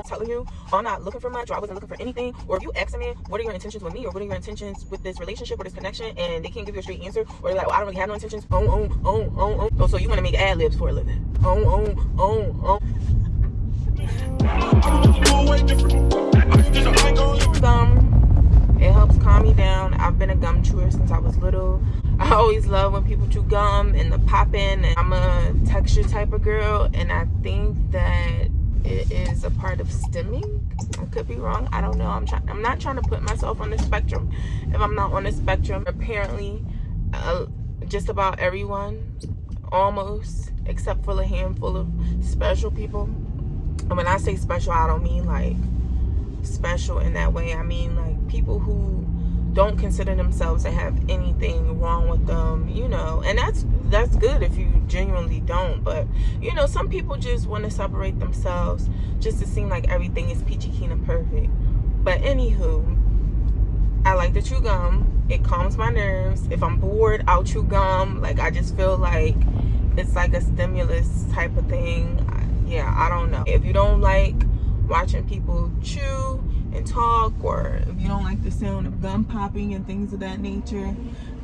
telling you, I'm not looking for much, or I wasn't looking for anything. Or if you ask me, what are your intentions with me, or what are your intentions with this relationship or this connection, and they can't give you a straight answer, or they're like, well, I don't really have no intentions. Oh, so you want to make ad libs for a living? It helps calm me down. I've been a gum chewer since I was little. I always love when people chew gum and the popping, and I'm a texture type of girl, and I think that it is a part of stimming. I could be wrong, I don't know. I'm not trying to put myself on the spectrum if I'm not on the spectrum. Apparently just about everyone, almost, except for a handful of special people. And when I say special, I don't mean like special in that way. I mean like people who don't consider themselves to have anything wrong with them, you know. And that's good if you genuinely don't. But you know, some people just want to separate themselves just to seem like everything is peachy keen and perfect. But anywho, I like to chew gum. It calms my nerves. If I'm bored, I'll chew gum. Like, I just feel like it's like a stimulus type of thing. Yeah, I don't know. If you don't like watching people chew and talk, or if you don't like the sound of gum popping and things of that nature,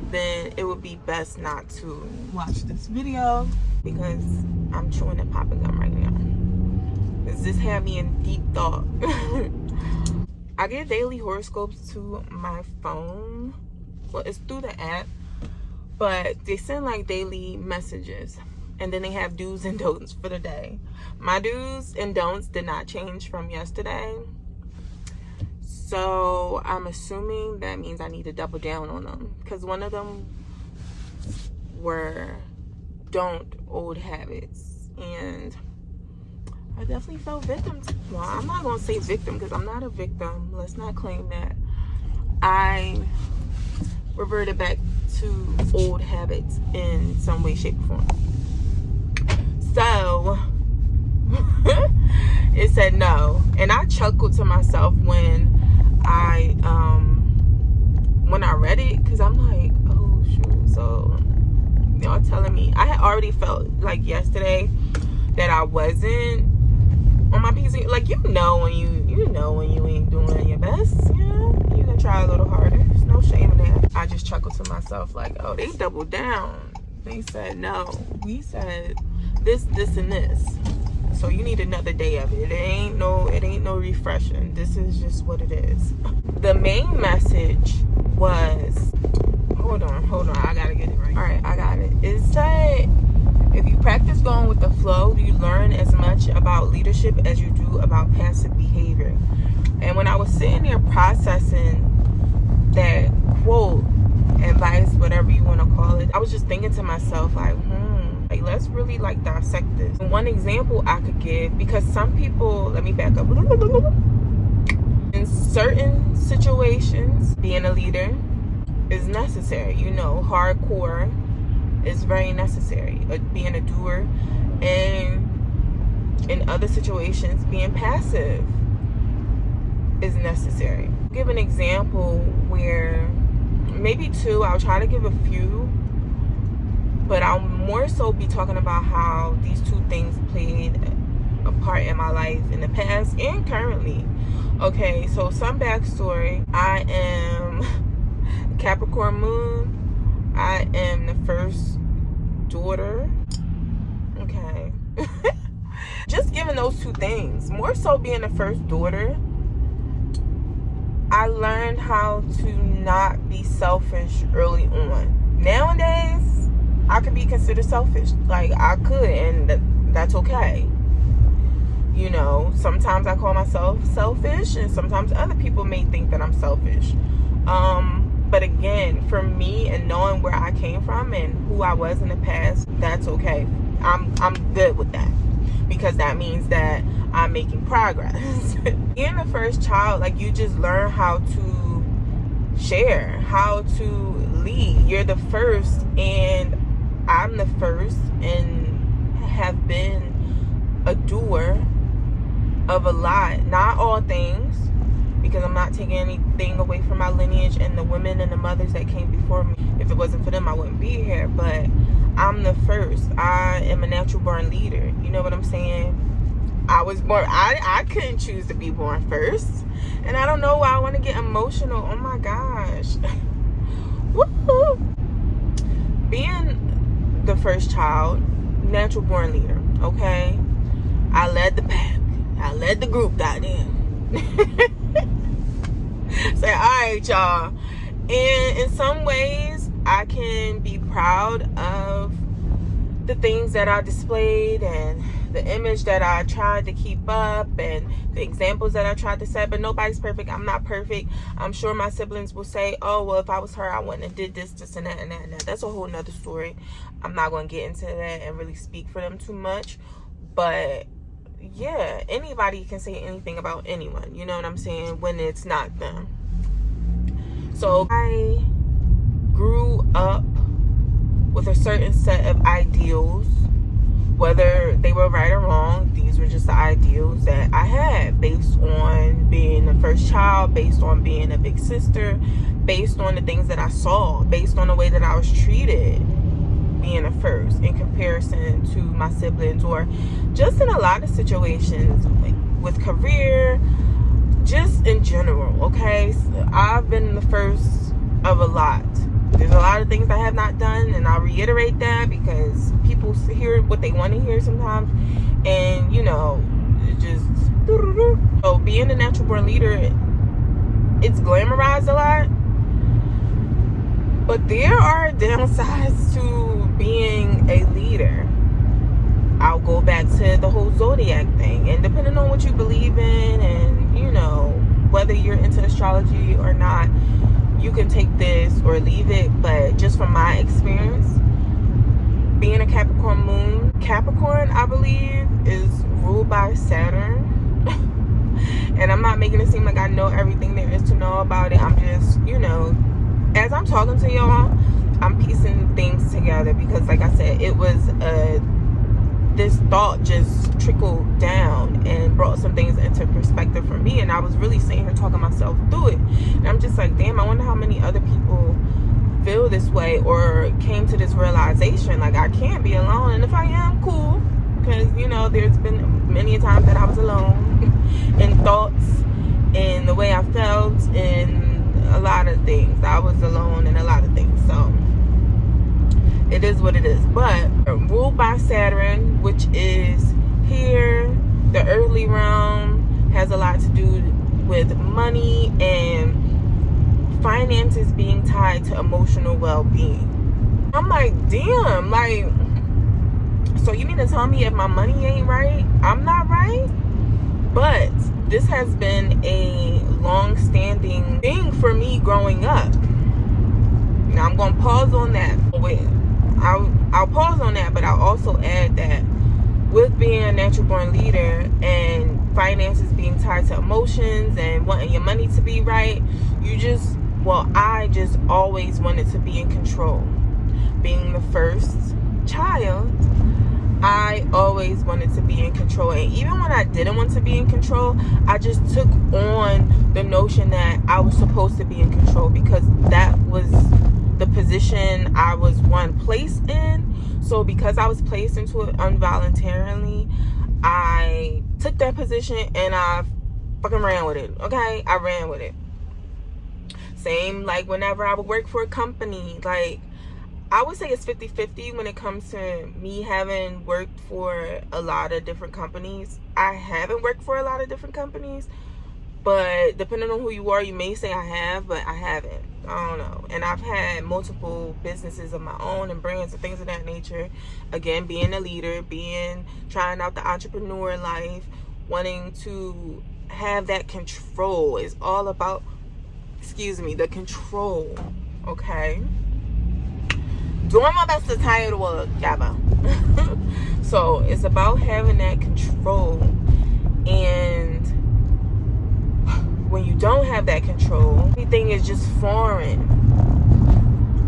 then it would be best not to watch this video, because I'm chewing and popping gum right now. This had me in deep thought. I get daily horoscopes to my phone. Well, it's through the app, but they send like daily messages, and then they have do's and don'ts for the day. My do's and don'ts did not change from yesterday, so I'm assuming that means I need to double down on them, because one of them were don't old habits, and I definitely felt victim to. Well, I'm not gonna say victim, because I'm not a victim. Let's not claim that. I reverted back to old habits in some way, shape, or form. So it said no, and I chuckled to myself when I read it, because I'm like, oh shoot. So y'all telling me, I had already felt like yesterday that I wasn't on my PC. Like, you know when you ain't doing your best, you know, you can try a little harder. There's no shame in that. I just chuckled to myself like, oh, they doubled down. They said no. We said this, and this. So you need another day of it. It ain't no refreshing. This is just what it is. The main message was, hold on, I gotta get it right. All right, I got it. It said, if you practice going with the flow, you learn as much about leadership as you do about passive behavior. And when I was sitting there processing that quote, advice, whatever you want to call it, I was just thinking to myself like, like, let's really like dissect this. One example I could give, because some people, let me back up. In certain situations, being a leader is necessary. You know, hardcore is very necessary. Being a doer, and in other situations, being passive is necessary. I'll give an example where, maybe two, I'll try to give a few, but I'll more so be talking about how these two things played a part in my life in the past and currently. Okay, so some backstory. I am Capricorn moon. I am the first daughter. Okay. Just giving those two things. More so being the first daughter, I learned how to not be selfish early on. Nowadays, I could be considered selfish. Like, I could, and that's okay. You know, sometimes I call myself selfish, and sometimes other people may think that I'm selfish. But again, for me, and knowing where I came from and who I was in the past, that's okay. I'm good with that, because that means that I'm making progress. Being the first child, like, you just learn how to share, how to lead. You're the first, and I'm the first, and have been a doer of a lot. Not all things, because I'm not taking anything away from my lineage and the women and the mothers that came before me. If it wasn't for them, I wouldn't be here. But I'm the first. I am a natural born leader. You know what I'm saying? I was born, I couldn't choose to be born first. And I don't know why I want to get emotional. Oh my gosh. Woo! Being the first child, natural born leader, okay? I led the pack. I led the group, goddamn. Say, all right, y'all. And in some ways, I can be proud of the things that I displayed and the image that I tried to keep up and the examples that I tried to set. But nobody's perfect. I'm not perfect. I'm sure my siblings will say, oh, well, if I was her, I wouldn't have did this, and that, and that, and that. That's a whole nother story. I'm not going to get into that and really speak for them too much. But yeah, anybody can say anything about anyone. You know what I'm saying? When it's not them. So I grew up with a certain set of ideals, whether they were right or wrong. These were just the ideals that I had based on being the first child, based on being a big sister, based on the things that I saw, based on the way that I was treated being a first in comparison to my siblings, or just in a lot of situations, like with career, just in general. Okay, so I've been the first of a lot. There's a lot of things I have not done, and I'll reiterate that because people hear what they want to hear sometimes, and you know, it just so being a natural born leader, it's glamorized a lot, but there are downsides to being a leader. I'll go back to the whole zodiac thing, and depending on what you believe in, and you know, whether you're into astrology or not, you can take this or leave it. But just from my experience, being a Capricorn moon, Capricorn, I believe, is ruled by Saturn. And I'm not making it seem like I know everything there is to know about it. I'm just, you know, as I'm talking to y'all, I'm piecing things together because, like I said, it was this thought just trickled down and brought some things into perspective for me, and I was really sitting here talking myself through it, and I'm just like, damn, I wonder how many other people feel this way or came to this realization, like I can't be alone. And if I am, cool, because you know, there's been many times that I was alone in thoughts, in the way I felt, in a lot of things. I was alone in a lot of things, so it is what it is. But ruled by Saturn, which is here, the earthly realm, has a lot to do with money and finances being tied to emotional well-being. I'm like, damn, like, so you mean to tell me if my money ain't right, I'm not right? But this has been a long-standing thing for me growing up. Now I'm gonna pause on that. I'll pause on that, but I'll also add that with being a natural born leader and finances being tied to emotions and wanting your money to be right, I just always wanted to be in control. Being the first child, I always wanted to be in control. And even when I didn't want to be in control, I just took on the notion that I was supposed to be in control because that was the position I was placed in. So because I was placed into it involuntarily, I took that position and I fucking ran with it. Okay, I ran with it. Same like whenever I would work for a company, like I would say it's 50-50 when it comes to me having worked for a lot of different companies. I haven't worked for a lot of different companies, but depending on who you are, you may say I have, but I haven't. I don't know. And I've had multiple businesses of my own and brands and things of that nature. Again, being a leader, trying out the entrepreneur life, wanting to have that control is all about, the control, okay? Doing my best to tie it all together. So it's about having that control, and when you don't have that control, everything is just foreign.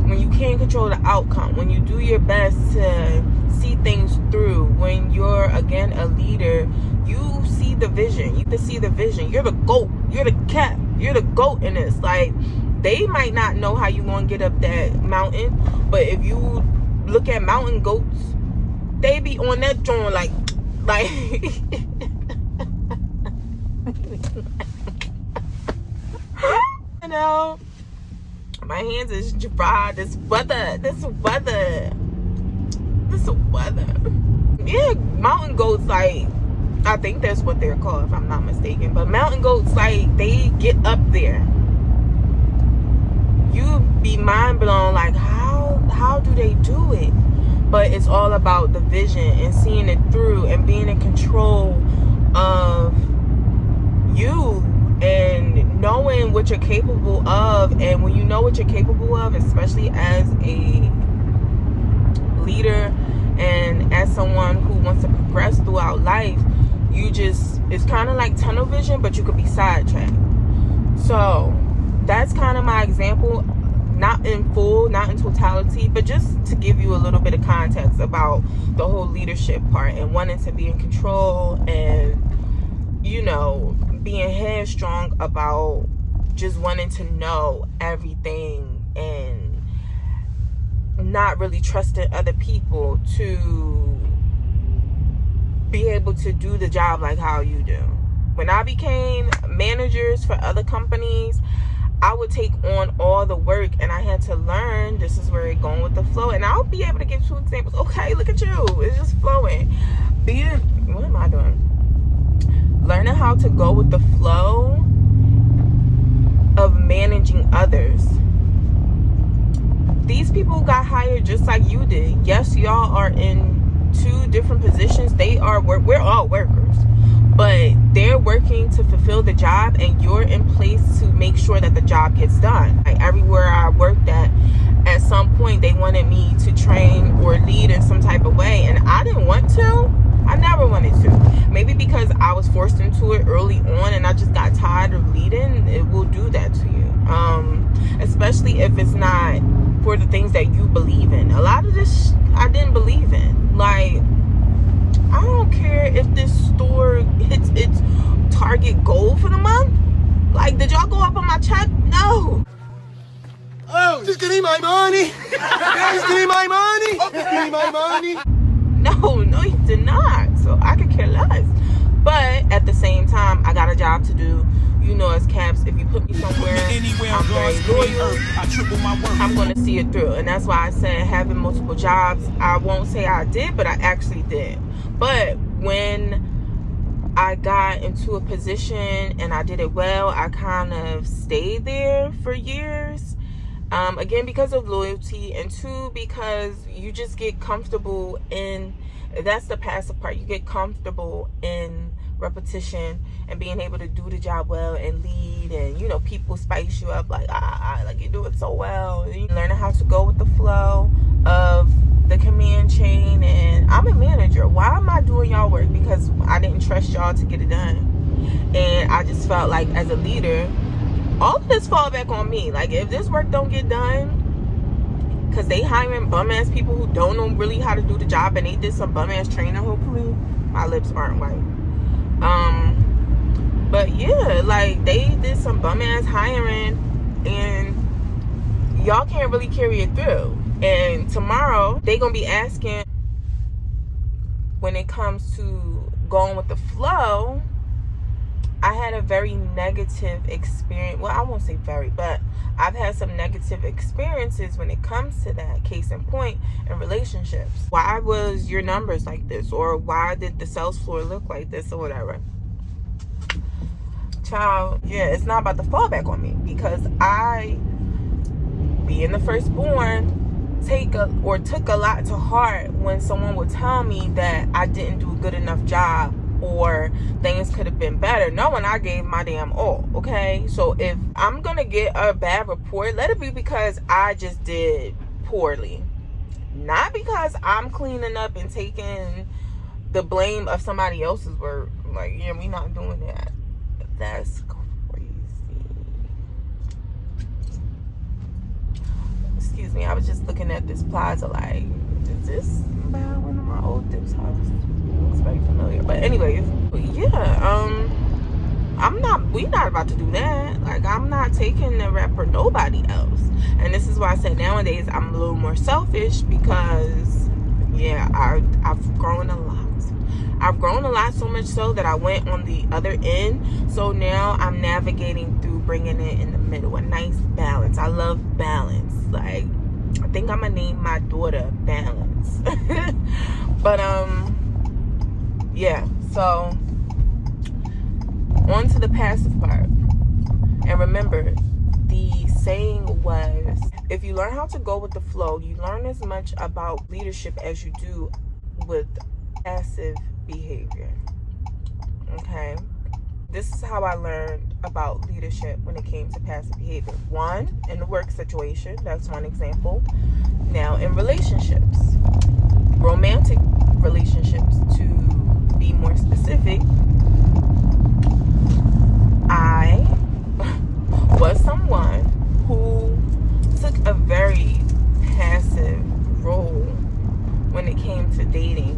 When you can't control the outcome, when you do your best to see things through, when you're again a leader, you see the vision. You can see the vision. You're the GOAT. You're the cap. You're the GOAT in this. Like, they might not know how you gonna get up that mountain, but if you look at mountain goats, they be on that joint like You know, my hands is dry. This weather. Yeah, mountain goats, like, I think that's what they're called if I'm not mistaken. But mountain goats, like, they get up there. You be mind blown, like, how do they do it? But it's all about the vision and seeing it through and being in control of you and knowing what you're capable of. And when you know what you're capable of, especially as a leader and as someone who wants to progress throughout life, you just, it's kind of like tunnel vision, but you could be sidetracked. So that's kind of my example, not in full, not in totality, but just to give you a little bit of context about the whole leadership part and wanting to be in control and, you know, being headstrong about just wanting to know everything and not really trusting other people to be able to do the job like how you do. When I became managers for other companies, I would take on all the work, and I had to learn, this is where it's going with the flow. And I'll be able to give 2 examples. Okay, look at you, it's just flowing. What am I doing? Learning how to go with the flow of managing others. These people got hired just like you did. Yes, y'all are in 2 different positions. We're all workers, but they're working to fulfill the job, and you're in place to make sure that the job gets done. Like everywhere I worked at some point they wanted me to train or lead in some type of way, and I didn't want to. I never wanted to. Maybe because I was forced into it early on and I just got tired of leading. It will do that to you, especially if it's not for the things that you believe in. A lot of this I didn't believe in. Like, I don't care if this store hits its target goal for the month. Like, did y'all go up on my check? No. Oh, just give me my money. Just give me my money. Just give me my money. No, you did not. So I could care less. But at the same time, I got a job to do. You know, as Caps, if you put me somewhere, I'm very loyal. I'm going to see it through. And that's why I said having multiple jobs, I won't say I did, but I actually did. But when I got into a position and I did it well, I kind of stayed there for years. Again, because of loyalty, and 2, because you just get comfortable in, that's the passive part, you get comfortable in repetition and being able to do the job well and lead, and, you know, people spice you up like, like you do it so well. And you learn how to go with the flow of the command chain. And I'm a manager. Why am I doing y'all work? Because I didn't trust y'all to get it done, and I just felt like as a leader, all of this fall back on me. Like, if this work don't get done, because they hiring bum ass people who don't know really how to do the job, and they did some bum ass training. Hopefully my lips aren't white. But yeah, like, they did some bum ass hiring, and y'all can't really carry it through. And tomorrow they gonna be asking, when it comes to going with the flow, I had a very negative experience. Well, I won't say very, but I've had some negative experiences when it comes to that. Case in point, in relationships. Why was your numbers like this? Or why did the sales floor look like this, or whatever? Child, yeah, it's not about to fall back on me, because I, being the firstborn, took a lot to heart when someone would tell me that I didn't do a good enough job, or things could have been better, knowing I gave my damn all. Okay, so if I'm gonna get a bad report, let it be because I just did poorly, not because I'm cleaning up and taking the blame of somebody else's work. Like, yeah, we not doing that. That's crazy. Excuse me, I was just looking at this plaza like, is this about one of my old dip's houses? Looks very familiar. But anyways, yeah, we not about to do that. Like, I'm not taking the rep for nobody else. And this is why I said nowadays I'm a little more selfish, because yeah, I've grown a lot. I've grown a lot, so much so that I went on the other end. So now I'm navigating through bringing it in the middle, a nice balance. I love balance. Like, I think I'm gonna name my daughter Balance. But yeah, so on to the passive part. And remember, the saying was, if you learn how to go with the flow, you learn as much about leadership as you do with passive behavior. Okay, this is how I learned about leadership when it came to passive behavior. One, in the work situation, that's one example. Now, in relationships, romantic relationships, to be more specific, I was someone who took a very passive role when it came to dating.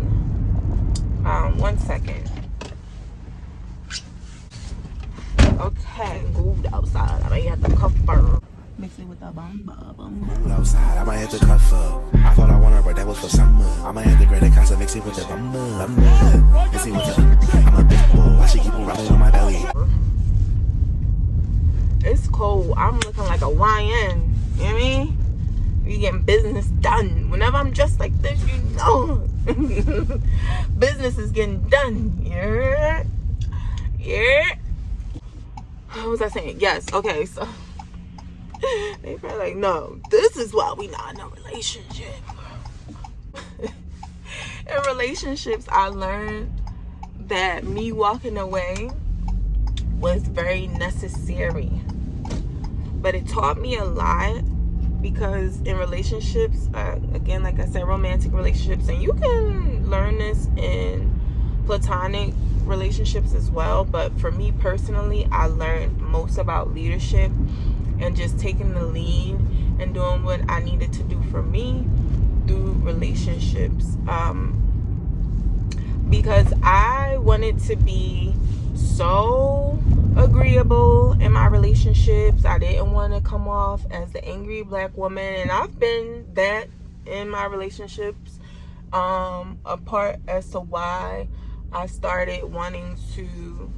1 second. Okay, moved outside. I might have to cuff her. Mix it with the bumba. Moved outside, I might have to cuff her. I thought I wanted her, but that was for summer. I might have to grab the casa, mix it with the bumba. Mix it with the. I'm a big boy. I should keep on rubbing on my belly. It's cold. I'm looking like a YN. You know what I mean? We getting business done. Whenever I'm dressed like this, you know. Business is getting done. Yeah. Yeah. What was I saying? Yes. Okay. So they probably like, no, this is why we not in a relationship. In relationships, I learned that me walking away was very necessary. But it taught me a lot, because in relationships, again, like I said, romantic relationships, and you can learn this in platonic relationships as well, but for me personally, I learned most about leadership and just taking the lead and doing what I needed to do for me through relationships, because I wanted to be so agreeable in my relationships. I didn't want to come off as the angry black woman, and I've been that in my relationships. A part as to why I started wanting to,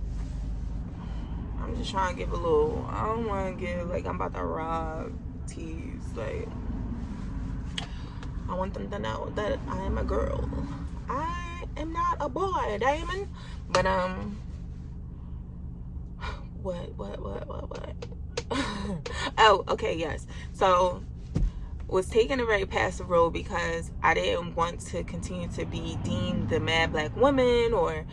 I'm just trying to give a little, I don't want to give like I'm about to rob, tease, like I want them to know that I am a girl. I am not a boy, Damon. But what? Oh, okay, yes. So was taking a very passive role because I didn't want to continue to be deemed the mad black woman or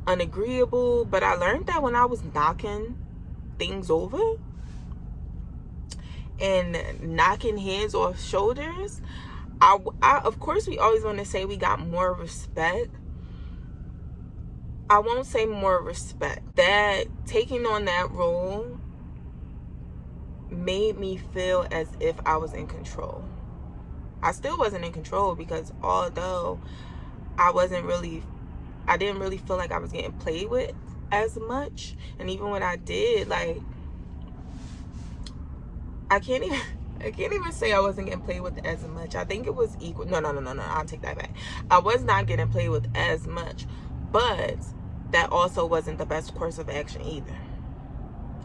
unagreeable. But I learned that when I was knocking things over and knocking heads off shoulders, I of course, we always want to say we got more respect. I won't say more respect. That taking on that role made me feel as if I was in control. I still wasn't in control, because although I didn't really feel like I was getting played with as much. And even when I did, like, I can't even say I wasn't getting played with as much. I think it was equal. No, I'll take that back. I was not getting played with as much, but that also wasn't the best course of action either.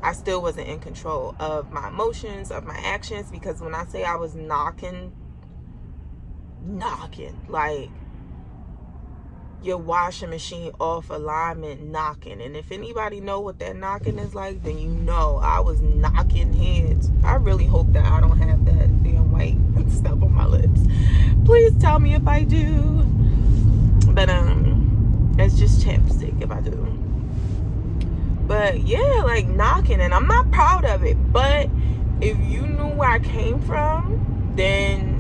I still wasn't in control of my emotions, of my actions, because when I say I was knocking, like your washing machine off alignment knocking. And if anybody know what that knocking is like, then you know I was knocking heads. I really hope that I don't have that damn white stuff on my lips. Please tell me if I do. But it's just chapstick if I do. But yeah, like knocking, and I'm not proud of it. But if you knew where I came from, then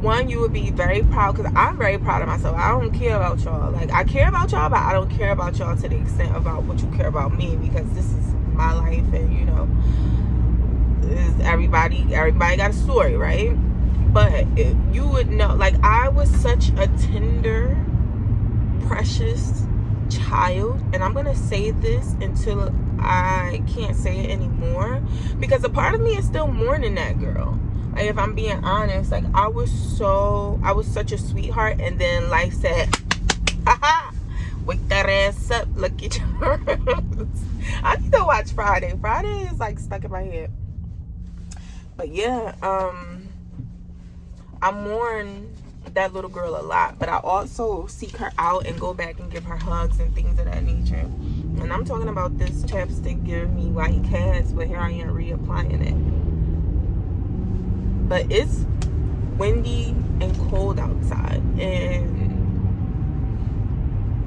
one, you would be very proud, because I'm very proud of myself. I don't care about y'all. Like, I care about y'all, but I don't care about y'all to the extent about what you care about me, because this is my life, and you know, everybody got a story, right? But if you would know, like, I was such a tender, precious child, and I'm gonna say this until I can't say it anymore, because a part of me is still mourning that girl. Like, if I'm being honest, like, I was such a sweetheart, and then life said, Wake that ass up, Lucky Charms. I need to watch Friday. Friday is like stuck in my head. But yeah, I mourn that little girl a lot, but I also seek her out and go back and give her hugs and things of that nature. And I'm talking about this chapstick giving me white cast, but here I am reapplying it. But it's windy and cold outside, and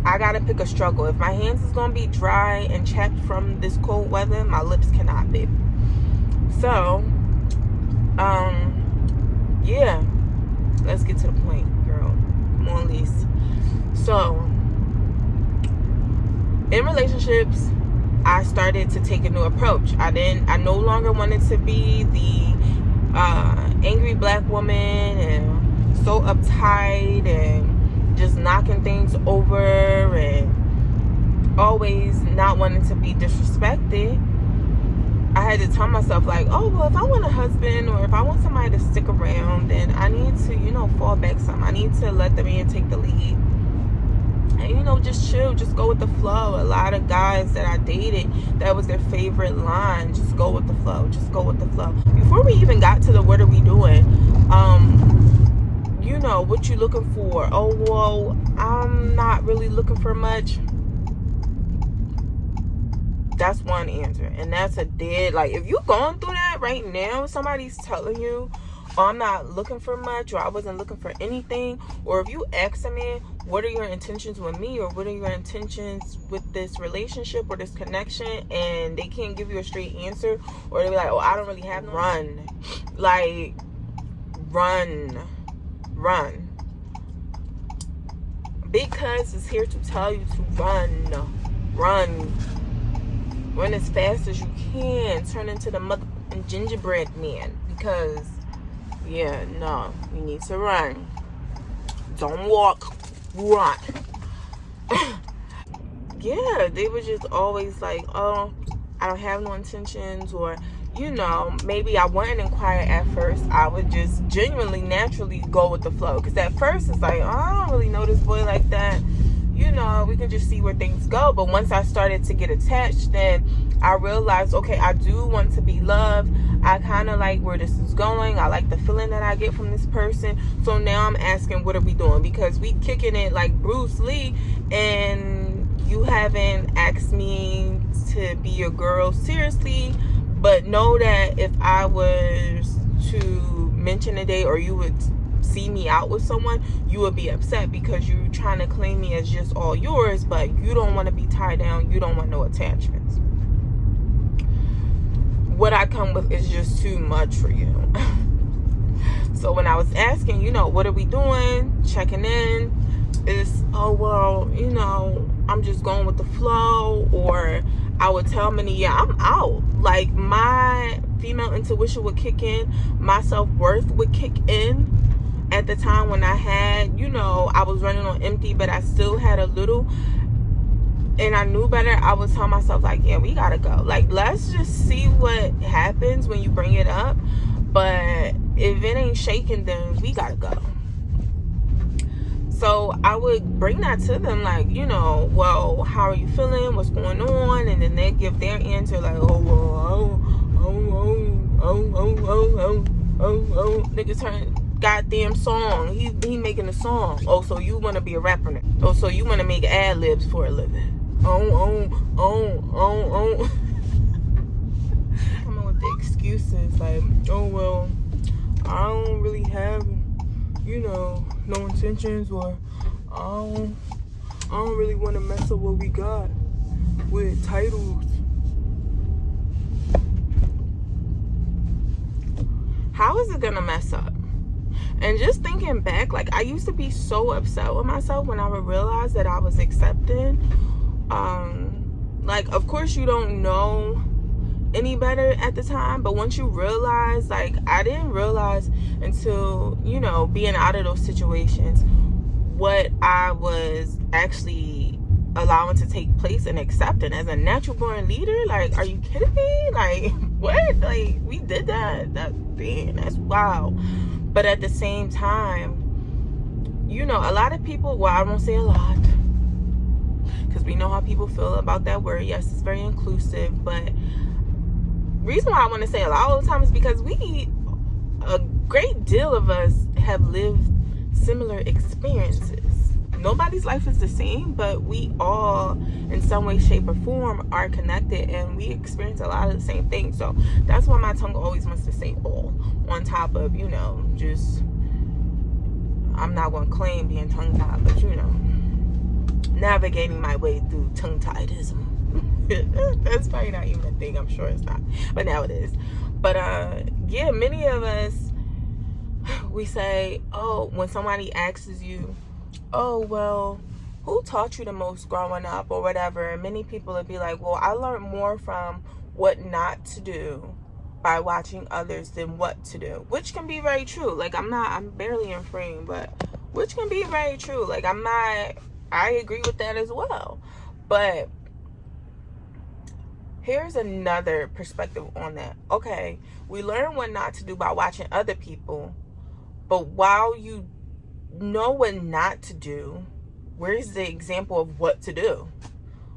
I gotta pick a struggle. If my hands is gonna be dry and chapped from this cold weather, my lips cannot be. So yeah, let's get to the point, girl. Come on, Lise. So in relationships, I started to take a new approach. I no longer wanted to be the angry black woman and so uptight and just knocking things over and always not wanting to be disrespected. I had to tell myself, like, oh, well, if I want a husband or if I want somebody to stick around, then I need to, fall back some. I need to let the man take the lead. And, just chill, just go with the flow. A lot of guys that I dated, that was their favorite line. Just go with the flow. Just go with the flow. Before we even got to the what are we doing, what you looking for? Oh, well, I'm not really looking for much. That's one answer, and that's a dead, like, if you're going through that right now, somebody's telling you, oh, I'm not looking for much, or I wasn't looking for anything, or if you ask a man, what are your intentions with me, or what are your intentions with this relationship or this connection, and they can't give you a straight answer, or they're like, oh, I don't really have no. Run. Like, run. Because it's here to tell you to run as fast as you can. Turn into the motherfucking gingerbread man, because you need to run. Don't walk, run. Yeah, they were just always like, oh, I don't have no intentions, or maybe I wouldn't inquire at first. I would just genuinely, naturally go with the flow, because at first it's like, oh, I don't really know this boy like that. We can just see where things go. But once I started to get attached, then I realized, okay, I do want to be loved. I kind of like where this is going. I like the feeling that I get from this person. So now I'm asking, what are we doing? Because we kicking it like Bruce Lee, and you haven't asked me to be your girl seriously. But know that if I was to mention a day, or you would see me out with someone, you would be upset because you're trying to claim me as just all yours, but you don't want to be tied down. You don't want no attachments. What I come with is just too much for you. So when I was asking, what are we doing, checking in, it's, oh, well, I'm just going with the flow. Or I would tell many, yeah, I'm out. Like, my female intuition would kick in, my self-worth would kick in. At the time when I had, I was running on empty, but I still had a little, and I knew better, I would tell myself, like, yeah, we gotta go. Like, let's just see what happens when you bring it up. But if it ain't shaking, then we gotta go. So I would bring that to them, like, well, how are you feeling? What's going on? And then they give their answer, like, oh, well, niggas turn goddamn song. He making a song. Oh, so you want to be a rapper now? Oh, so you want to make ad libs for a living? Come on with the excuses, like, oh, well, I don't really have, no intentions, or I don't really want to mess up what we got with titles. How is it gonna mess up? And just thinking back, like, I used to be so upset with myself when I would realize that I was accepted. Like, of course you don't know any better at the time, but once you realize, like, I didn't realize until, being out of those situations, what I was actually allowing to take place and accepting as a natural born leader. Like, are you kidding me? Like, what? Like, we did that? That's wow. But at the same time, a lot of people, well, I won't say a lot, because we know how people feel about that word. Yes, it's very inclusive, but reason why I want to say a lot of the time is because a great deal of us have lived similar experiences. Nobody's life is the same, but we all in some way, shape, or form are connected, and we experience a lot of the same things. So that's why my tongue always wants to say all, on top of, you know, just, I'm not going to claim being tongue-tied, but, you know, navigating my way through tongue-tiedism. That's probably not even a thing. I'm sure it's not, but now it is. But yeah, many of us, we say, oh, when somebody asks you, oh, well, who taught you the most growing up or whatever, and many people would be like, well, I learned more from what not to do by watching others than what to do, which can be very true. Like, I'm barely in frame, but which can be very true. Like, I agree with that as well. But here's another perspective on that. Okay, we learn what not to do by watching other people, but while you know what not to do, where's the example of what to do?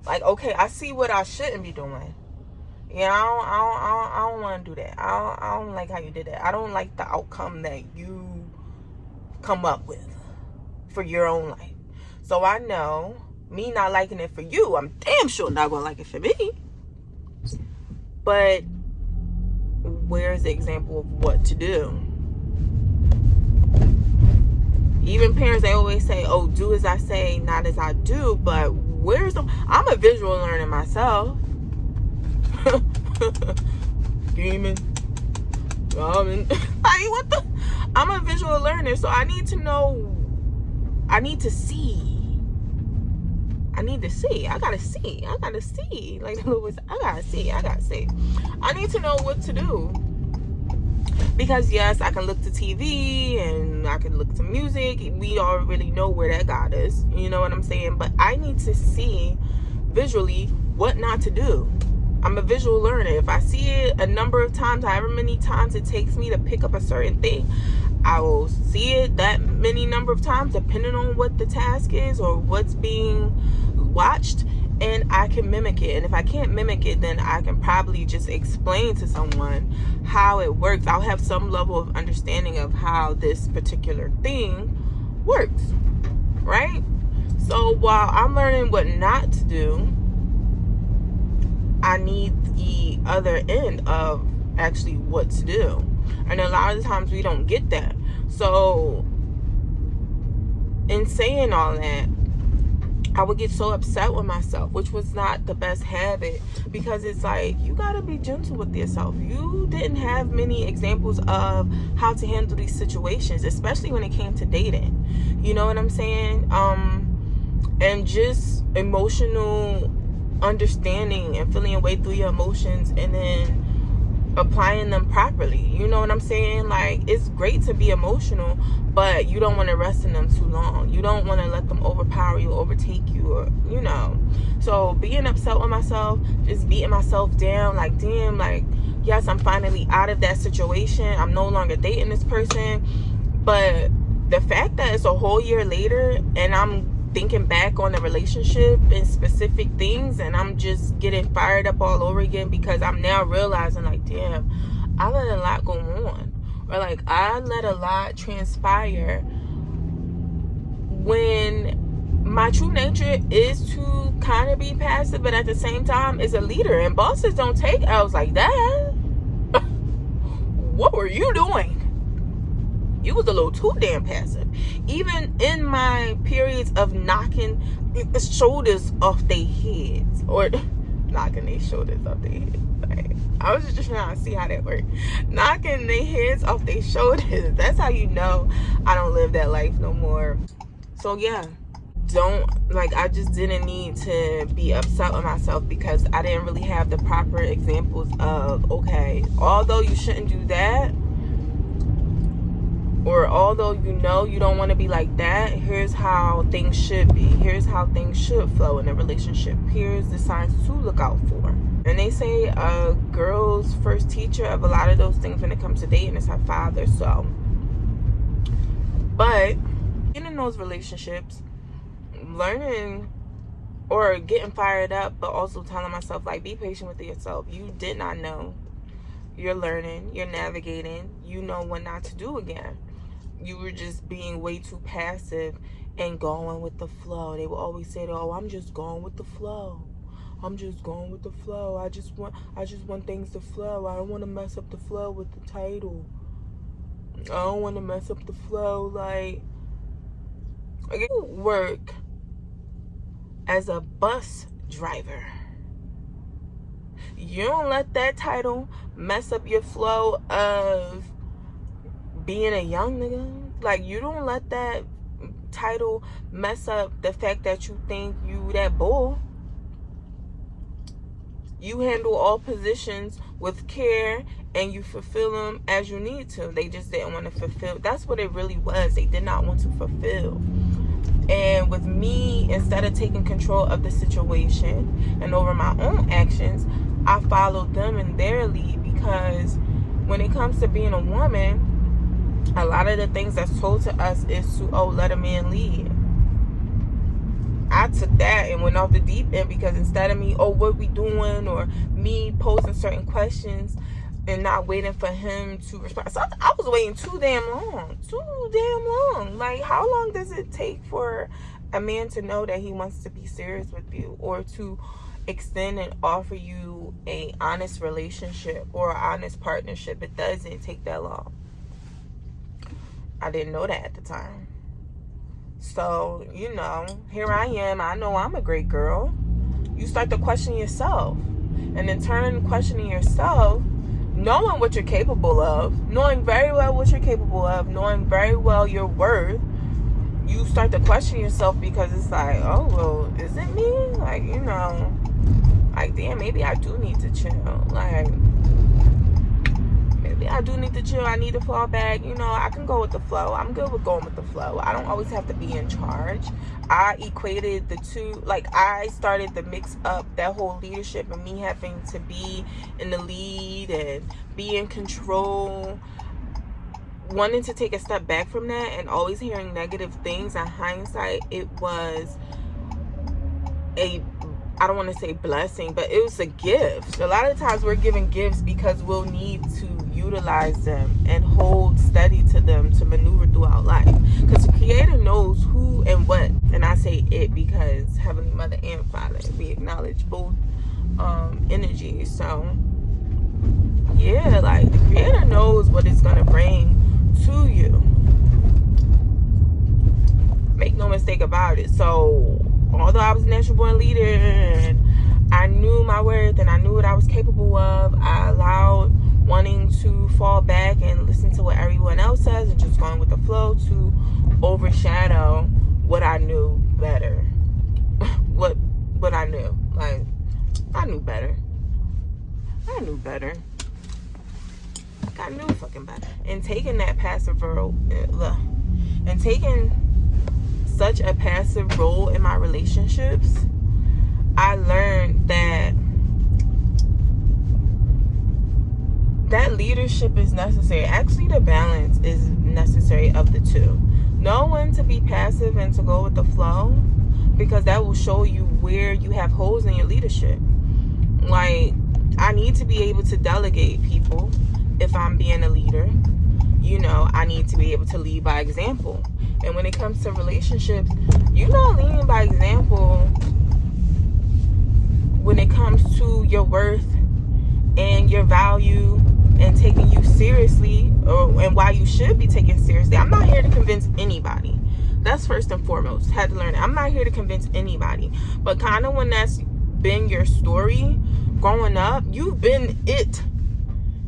Like, okay, I see what I shouldn't be doing. Yeah, I don't want to do that. I don't like how you did that. I don't like the outcome that you come up with for your own life. So I know, me not liking it for you, I'm damn sure not going to like it for me. But where's the example of what to do? Even parents, they always say, oh, do as I say, not as I do. But where's the... I'm a visual learner myself. Scheming. Like, what the... I'm a visual learner, so I need to know... I need to see. I need to see. I gotta see. I gotta see. Like, I gotta see. I need to know what to do. Because yes, I can look to TV and I can look to music. We already know where that got us. You know what I'm saying? But I need to see visually what not to do. I'm a visual learner. If I see it a number of times, however many times it takes me to pick up a certain thing, I will see it that many number of times, depending on what the task is or what's being watched, and I can mimic it. And if I can't mimic it, then I can probably just explain to someone how it works. I'll have some level of understanding of how this particular thing works, right? So while I'm learning what not to do, I need the other end of actually what to do. And a lot of the times we don't get that. So in saying all that, I would get so upset with myself, which was not the best habit, because it's like, you gotta be gentle with yourself. You didn't have many examples of how to handle these situations, especially when it came to dating. You know what I'm saying? And just emotional understanding and feeling your way through your emotions and then applying them properly. You know what I'm saying? Like, it's great to be emotional, but you don't want to rest in them too long. You don't want to let them overpower you, overtake you, or, you know. So being upset with myself, just beating myself down, like, damn, like, yes, I'm finally out of that situation. I'm no longer dating this person. But the fact that it's a whole year later and I'm thinking back on the relationship and specific things, and I'm just getting fired up all over again, because I'm now realizing, like, damn, I let a lot go on, or like, I let a lot transpire, when my true nature is to kind of be passive, but at the same time is a leader. And bosses don't take L's like that. What were you doing? You was a little too damn passive. Even in my periods of knocking the shoulders off their heads, or knocking their shoulders off their heads. Like, I was just trying to see how that worked. Knocking their heads off their shoulders. That's how you know I don't live that life no more. So yeah, I just didn't need to be upset with myself, because I didn't really have the proper examples of, okay, although you shouldn't do that, or although you know you don't want to be like that, here's how things should be. Here's how things should flow in a relationship. Here's the signs to look out for. And they say a girl's first teacher of a lot of those things when it comes to dating is her father. So, but in those relationships, learning or getting fired up, but also telling myself, like, be patient with yourself. You did not know. You're learning, you're navigating, you know what not to do again. You were just being way too passive and going with the flow. They will always say, oh, I'm just going with the flow. I'm just going with the flow. I just want things to flow. I don't want to mess up the flow with the title. I don't want to mess up the flow. Like, you work as a bus driver. You don't let that title mess up your flow of being a young nigga. Like, you don't let that title mess up the fact that you think you that bull. You handle all positions with care and you fulfill them as you need to. They just didn't want to fulfill. That's what it really was. They did not want to fulfill. And with me, instead of taking control of the situation and over my own actions, I followed them in their lead, because when it comes to being a woman, a lot of the things that's told to us is to, oh, let a man lead. I took that and went off the deep end, because instead of me, oh, what we doing, or me posing certain questions and not waiting for him to respond. So I was waiting too damn long. Like, how long does it take for a man to know that he wants to be serious with you, or to extend and offer you a honest relationship or an honest partnership? It doesn't take that long. I didn't know that at the time. So, you know, here I am. I know I'm a great girl. You start to question yourself. And in turn, questioning yourself, knowing what you're capable of, knowing very well what you're capable of, knowing very well your worth, you start to question yourself, because it's like, oh, well, is it me? Like, you know, like, damn, maybe I do need to chill. Like, maybe I do need to chill. I need to fall back. You know, I can go with the flow. I'm good with going with the flow. I don't always have to be in charge. I equated the two. Like, I started to mix up that whole leadership and me having to be in the lead and be in control. Wanting to take a step back from that and always hearing negative things. In hindsight, it was I don't want to say blessing, but it was a gift. A lot of times we're given gifts because we'll need to utilize them and hold steady to them to maneuver throughout life. Because the Creator knows who and what, and I say it because Heavenly Mother and Father, we acknowledge both energies. So yeah, like, the Creator knows what it's gonna bring to you. Make no mistake about it. So although I was a natural born leader and I knew my worth and I knew what I was capable of, I allowed wanting to fall back and listen to what everyone else says and just going with the flow to overshadow what I knew better. what I knew. Like, I knew better. I knew better. Like, I knew fucking better. And taking that passive role, and taking such a passive role in my relationships, I learned that leadership is necessary. Actually, the balance is necessary of the two. Know when to be passive and to go with the flow, because that will show you where you have holes in your leadership. Like, I need to be able to delegate people if I'm being a leader. You know, I need to be able to lead by example. And when it comes to relationships, you know, leading by example when it comes to your worth and your value and taking you seriously, and why you should be taken seriously. I'm not here to convince anybody. That's first and foremost. Had to learn it. I'm not here to convince anybody. But kind of when that's been your story growing up, you've been it.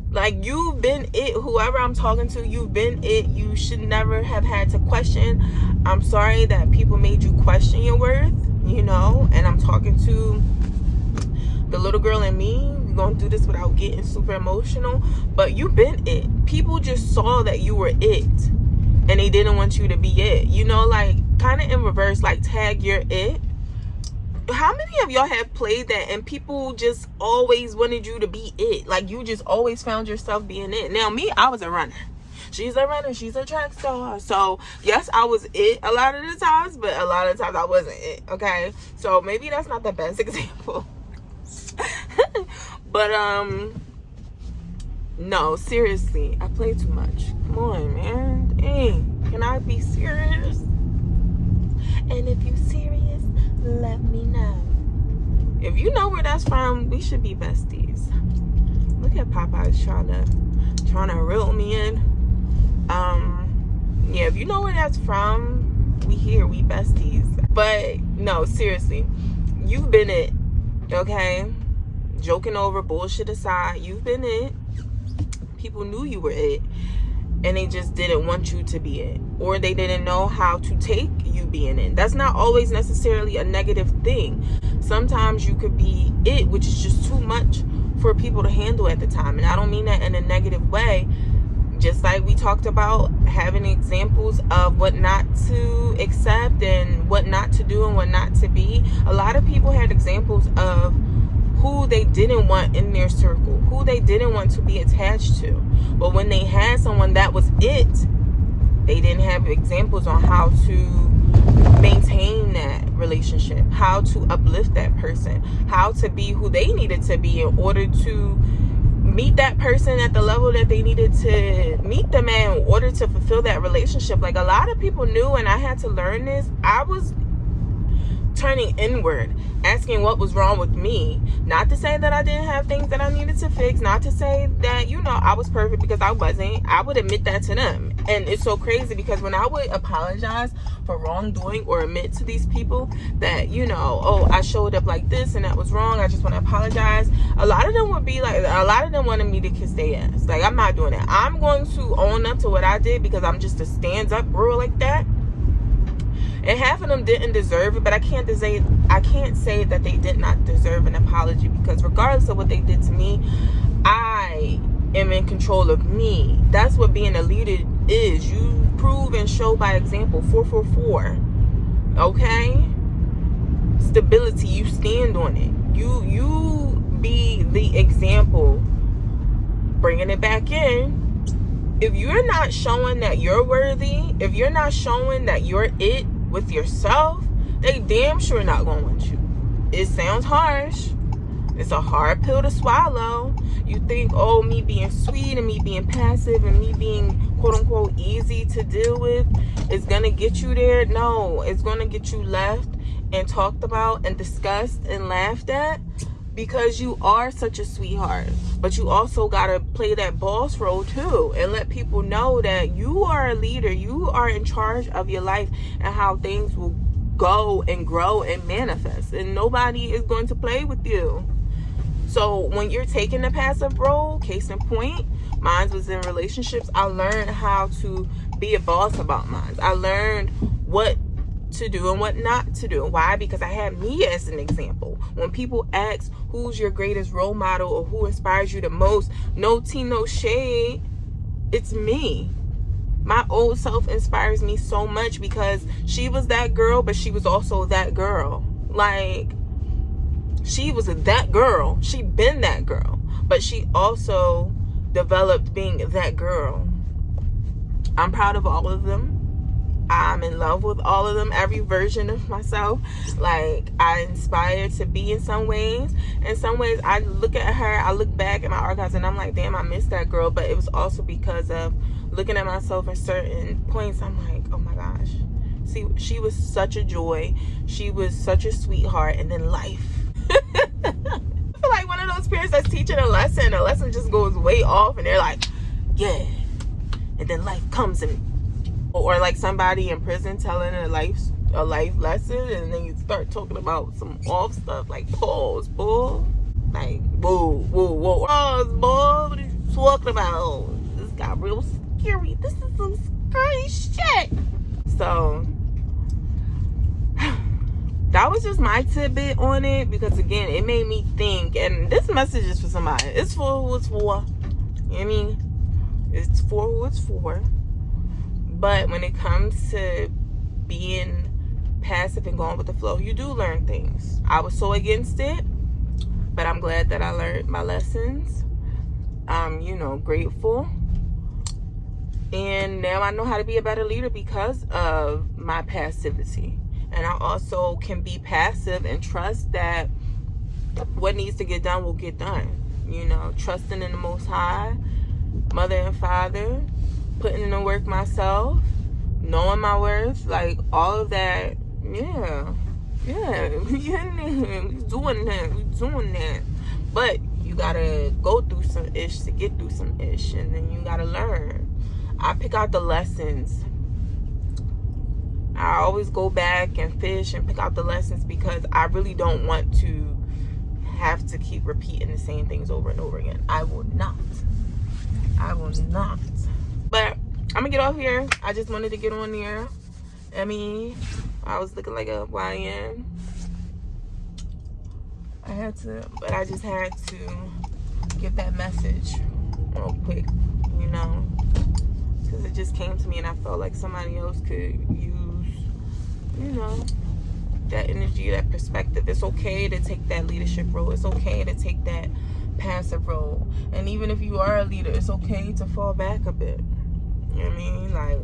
Like, you've been it. Whoever I'm talking to, you've been it. You should never have had to question. I'm sorry that people made you question your worth, you know. And I'm talking to the little girl in me. We're going to do this without getting super emotional. But you've been it. People just saw that you were it. And they didn't want you to be it. You know, like, kind of in reverse, like, tag you're it. How many of y'all have played that and people just always wanted you to be it? Like, you just always found yourself being it. Now, me, I was a runner. she's a runner, she's a track star. So yes, I was it a lot of the times, but a lot of the times I wasn't it. Okay, so maybe that's not the best example. But no, seriously, I play too much. Come on, man. Dang, can I be serious? And if you serious, let me know. If you know where that's from, we should be besties. Look at Popeyes trying to reel me in. Yeah, if you know where that's from, we here, we besties. But no, seriously, you've been it, okay? Joking over, bullshit aside, you've been it. People knew you were it, and they just didn't want you to be it, or they didn't know how to take you being it. That's not always necessarily a negative thing. Sometimes you could be it, which is just too much for people to handle at the time. And I don't mean that in a negative way. Just like we talked about having examples of what not to accept and what not to do and what not to be. A lot of people had examples of who they didn't want in their circle, who they didn't want to be attached to. But when they had someone that was it, they didn't have examples on how to maintain that relationship, how to uplift that person, how to be who they needed to be in order to meet that person at the level that they needed to meet them at in order to fulfill that relationship. Like, a lot of people knew, and I had to learn this. I was turning inward, asking what was wrong with me. Not to say that I didn't have things that I needed to fix, not to say that, you know, I was perfect, because I wasn't. I would admit that to them. And it's so crazy because when I would apologize for wrongdoing or admit to these people that, you know, oh, I showed up like this and that was wrong, I just want to apologize, a lot of them would be like, a lot of them wanted me to kiss their ass. Like, I'm not doing that. I'm going to own up to what I did, because I'm just a stands up girl like that. And half of them didn't deserve it, but I can't say that they did not deserve an apology, because regardless of what they did to me, I am in control of me. That's what being a leader is. You prove and show by example. 444. Okay? Stability. You stand on it. You be the example. Bringing it back in. If you're not showing that you're worthy, if you're not showing that you're it with yourself, they damn sure not gonna want you. It sounds harsh. It's a hard pill to swallow. You think, oh, me being sweet and me being passive and me being quote unquote easy to deal with is gonna get you there. No, it's gonna get you left and talked about and discussed and laughed at, because you are such a sweetheart. But you also gotta play that boss role too, and let people know that you are a leader. You are in charge of your life and how things will go and grow and manifest, and nobody is going to play with you. So when you're taking the passive role, case in point, mine was in relationships, I learned how to be a boss about mine. I learned what to do and what not to do. Why? Because I had me as an example. When people ask who's your greatest role model or who inspires you the most, no tea, no shade, it's me. My old self inspires me so much, because she was that girl, but she was also that girl. Like, she was that girl. She been that girl, but she also developed being that girl. I'm proud of all of them. I'm in love with all of them, every version of myself. Like, I inspire to be in some ways. In some ways, I look at her, I look back at my archives, and I'm like, damn, I miss that girl. But it was also because of looking at myself at certain points. I'm like, oh my gosh. See, she was such a joy. She was such a sweetheart. And then life. I feel like one of those parents that's teaching a lesson just goes way off, and they're like, yeah. And then life comes, and or like somebody in prison telling a life lesson, and then you start talking about some off stuff, like pause, bull. Like, whoa, pause, bull. What are you talking about? This got real scary. This is some scary shit. So that was just my tidbit on it, because again, it made me think. And this message is for somebody. It's for who it's for. You know what I mean? It's for who it's for. But when it comes to being passive and going with the flow, you do learn things. I was so against it, but I'm glad that I learned my lessons. I'm, grateful. And now I know how to be a better leader because of my passivity. And I also can be passive and trust that what needs to get done will get done. You know, trusting in the Most High, Mother and Father, putting in the work myself, knowing my worth, like all of that. Yeah, we doing that. But you gotta go through some ish to get through some ish, and then you gotta learn. I pick out the lessons. I always go back and fish and pick out the lessons because I really don't want to have to keep repeating the same things over and over again. I will not. But I'm gonna get off here. I just wanted to get on there. I mean, I was looking like a YN. I just had to get that message real quick, you know, because it just came to me and I felt like somebody else could use, you know, that energy, that perspective. It's okay to take that leadership role. It's okay to take that passive role. And even if you are a leader, it's okay to fall back a bit. You know what I mean? Like,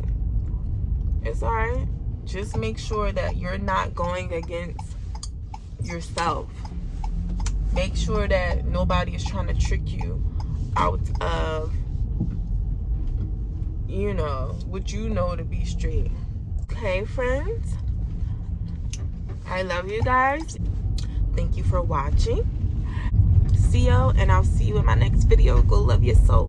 it's all right. Just make sure that you're not going against yourself. Make sure that nobody is trying to trick you out of, you know, what you know to be straight. Okay, friends? I love you guys. Thank you for watching. See you, and I'll see you in my next video. Go love your soul.